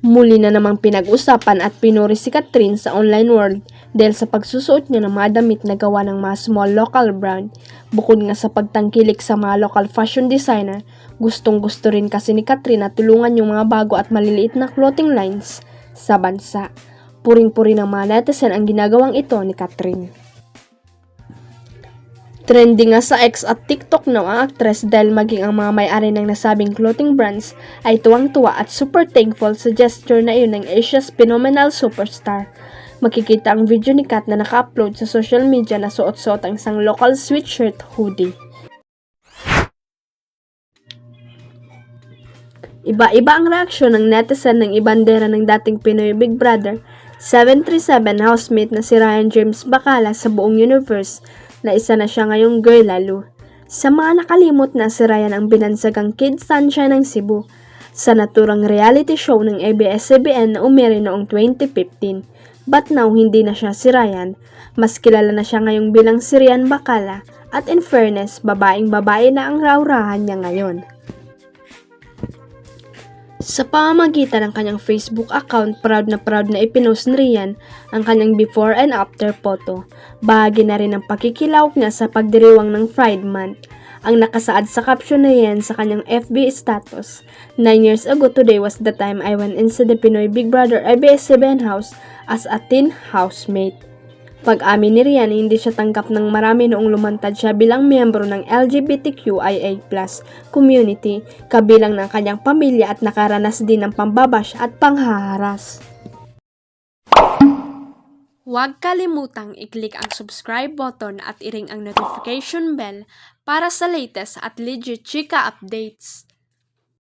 Muli na namang pinag-usapan at pinuri si Catherine sa online world dahil sa pagsusuot niya ng mga damit na gawa ng mga small local brand. Bukod nga sa pagtangkilik sa mga local fashion designer, gustong-gusto rin kasi ni Catherine na tulungan yung mga bago at maliliit na clothing lines sa bansa. Puring-puri ng mga netizen ang ginagawang ito ni Catherine. Trending nga sa X at TikTok na ang aktres dahil maging ang mga may-ari ng nasabing clothing brands ay tuwang-tuwa at super thankful sa gesture na iyon ng Asia's phenomenal superstar. Makikita ang video ni Kat na naka-upload sa social media na suot-suot ang isang local sweatshirt hoodie. Iba-iba ang reaksyon ng netizen ng ibandera ng dating Pinoy Big Brother 737 housemate na si Ryan James Bacala sa buong universe na isa na siya ngayong girl lalo. Sa mga nakalimot na, si Ryan ang binansagang Kid Sunshine ng Cebu sa naturang reality show ng ABS-CBN na umere noong 2015. But now, hindi na siya si Ryan. Mas kilala na siya ngayong bilang si Ryan Bacala at in fairness, babaeng-babae na ang raurahan niya ngayon. Sa pamamagitan ng kanyang Facebook account, proud na ipinost ni Ryan ang kanyang before and after photo. Bahagi na rin ang pakikilahok niya sa pagdiriwang ng Pride Month. Ang nakasaad sa caption na yan sa kanyang FB status, 9 years ago today was the time I went into the Pinoy Big Brother ABS-CBN house as a teen housemate. Pag-amin ni Ryan, hindi siya tanggap ng marami noong lumantad siya bilang miyembro ng LGBTQIA+ community, kabilang ng kanyang pamilya at nakaranas din ng pambabash at panghaharas. Huwag kalimutang i-click ang subscribe button at i-ring ang notification bell para sa latest at legit chika updates.